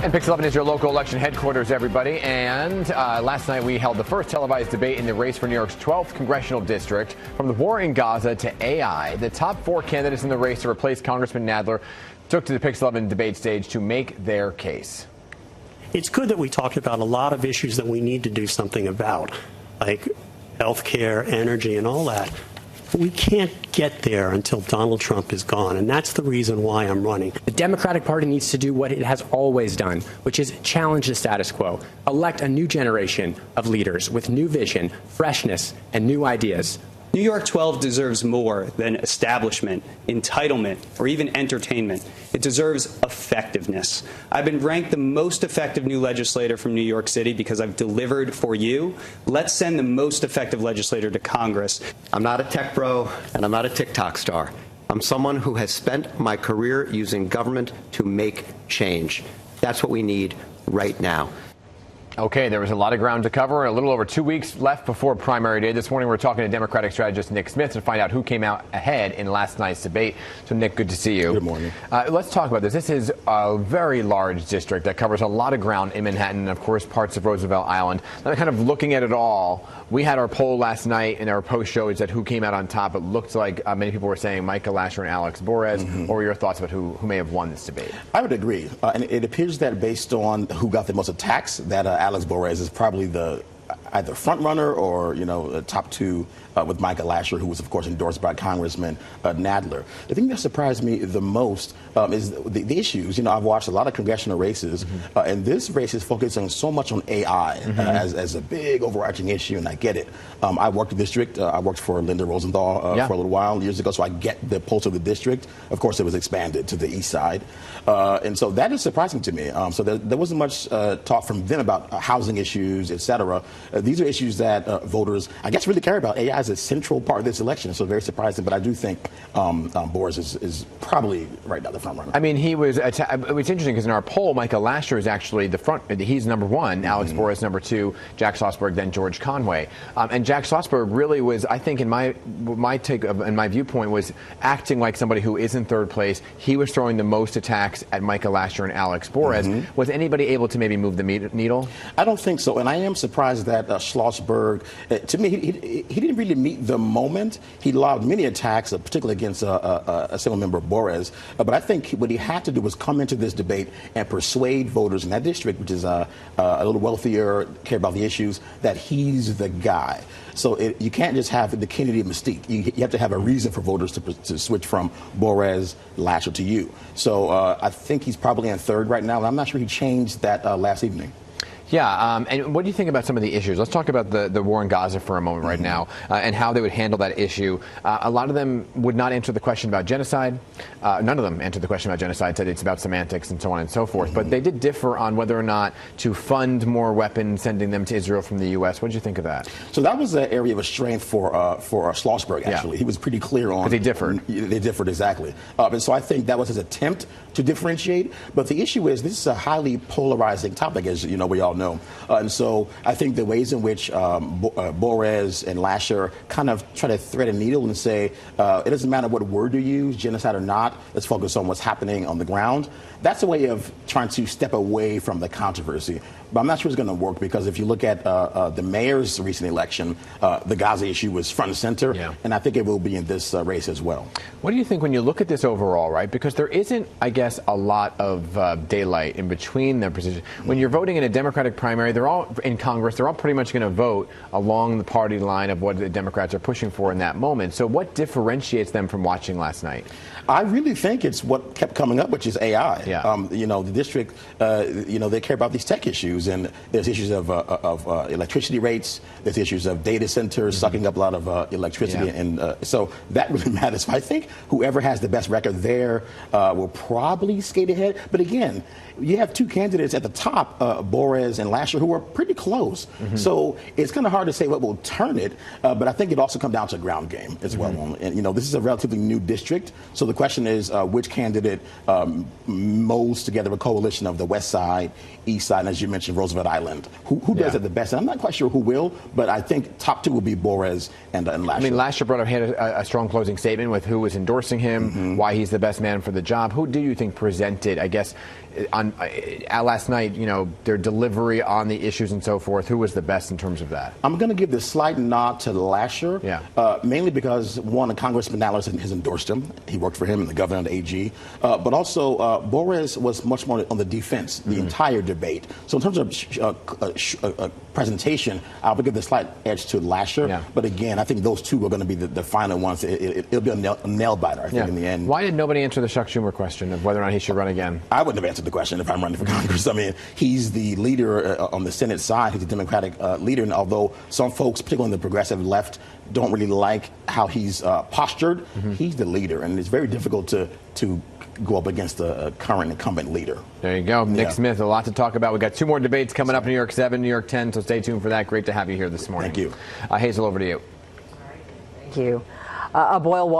And PIX 11 is your local election headquarters, everybody. And last night we held the first televised debate in the race for New York's 12th congressional district. From the war in Gaza to AI, the top four candidates in the race to replace Congressman Nadler took to the PIX 11 debate stage to make their case. It's good that we talked about a lot of issues that we need to do something about, like health care, energy, and all that. We can't get there until Donald Trump is gone, and that's the reason why I'm running. The Democratic Party needs to do what it has always done, which is challenge the status quo, elect a new generation of leaders with new vision, freshness, and new ideas. New York 12 deserves more than establishment, entitlement, or even entertainment. It deserves effectiveness. I've been ranked the most effective new legislator from New York City because I've delivered for you. Let's send the most effective legislator to Congress. I'm not a tech bro, and I'm not a TikTok star. I'm someone who has spent my career using government to make change. That's what we need right now. Okay, there was a lot of ground to cover. A little over 2 weeks left before primary day. This morning we're talking to Democratic strategist Nick Smith to find out who came out ahead in last night's debate. So, Nick, good to see you. Good morning. Let's talk about this. This is a very large district that covers a lot of ground in Manhattan and, of course, parts of Roosevelt Island. Kind of looking at it all, we had our poll last night and our post showed that who came out on top. It looked like many people were saying Michael Lasher and Alex Borez. What were your thoughts about who may have won this debate? I would agree. And it appears that based on who got the most attacks, that Alex Borez is probably the either front runner or, top two with Michael Lasher, who was, of course, endorsed by Congressman Nadler. The thing that surprised me the most is the issues. I've watched a lot of congressional races, and this race is focusing so much on AI as a big overarching issue, and I get it. I worked the district. I worked for Linda Rosenthal for a little while years ago, so I get the pulse of the district. Of course, it was expanded to the east side, and so that is surprising to me. So there wasn't much talk from them about housing issues, et cetera. These are issues that voters, I guess, really care about. AI is a central part of this election, so very surprising. But I do think Borez is probably right now the front runner. I mean, he was. It's interesting because in our poll, Michael Lasher is actually the front. He's number one. Alex Borez number two. Jack Schlossberg, then George Conway. And Jack Schlossberg really was, I think, in my take and my viewpoint, was acting like somebody who is in third place. He was throwing the most attacks at Michael Lasher and Alex Borez. Was anybody able to maybe move the needle? I don't think so, and I am surprised that Schlossberg, to me, he didn't really meet the moment. He lobbed many attacks, particularly against a single member, Borez. But I think what he had to do was come into this debate and persuade voters in that district, which is a little wealthier, care about the issues, that he's the guy. So you can't just have the Kennedy mystique. You have to have a reason for voters to switch from Borez, Lasher to you. So I think he's probably in third right now. And I'm not sure he changed that last evening. Yeah, and what do you think about some of the issues? Let's talk about the war in Gaza for a moment right now and how they would handle that issue. A lot of them would not answer the question about genocide. None of them answered the question about genocide, said it's about semantics and so on and so forth. But they did differ on whether or not to fund more weapons, sending them to Israel from the U.S. What did you think of that? So that was an area of strength for Schlossberg, actually. Yeah. He was pretty clear on... But they differed. They differed, exactly. And so I think that was his attempt to differentiate. But the issue is this is a highly polarizing topic, as we all know. And so I think the ways in which Borez and Lasher kind of try to thread a needle and say, it doesn't matter what word you use, genocide or not, let's focus on what's happening on the ground. That's a way of trying to step away from the controversy. But I'm not sure it's going to work because if you look at the mayor's recent election, the Gaza issue was front and center, and I think it will be in this race as well. What do you think when you look at this overall, right? Because there isn't, I guess, a lot of daylight in between their positions. When you're voting in a Democratic primary, they're all in Congress, they're all pretty much going to vote along the party line of what the Democrats are pushing for in that moment. So what differentiates them from watching last night? I really think it's what kept coming up, which is AI. Yeah. The district, they care about these tech issues, and there's issues of electricity rates, there's issues of data centers sucking up a lot of electricity, and so that really matters. I think whoever has the best record there will probably skate ahead. But again, you have two candidates at the top, Borez and Lasher, who are pretty close. So it's kind of hard to say what will turn it, but I think it also comes down to ground game as well. And, you know, this is a relatively new district, so the question is which candidate molds together a coalition of the West Side, East Side, and as you mentioned, Roosevelt Island. Who does it the best? And I'm not quite sure who will, but I think top two will be Borez and Lasher. I mean, Lasher had a strong closing statement with who was endorsing him, why he's the best man for the job. Who do you think presented, I guess, on last night, you know, their delivery on the issues and so forth? Who was the best in terms of that? I'm going to give the slight nod to Lasher, mainly because, one, Congressman Dallas has endorsed him. He worked for him and the governor and the AG. But also, Borez was much more on the defense, the entire debate. So in terms of presentation, I would give the slight edge to Lasher. But again, I think those two are going to be the final ones. It'll be a nail biter, I think, in the end. Why did nobody answer the Chuck Schumer question of whether or not he should run again? I wouldn't have answered the question if I'm running for Congress. I mean, he's the leader on the Senate side. He's a Democratic leader, and although some folks, particularly on the progressive left, don't really like how he's postured, he's the leader, and it's very difficult to go up against the current incumbent leader. There you go. Nick Smith, a lot to talk about. We've got two more debates coming up in New York 7, New York 10, so stay tuned for that. Great to have you here this morning. Thank you. Hazel, over to you. Thank you. A boil water.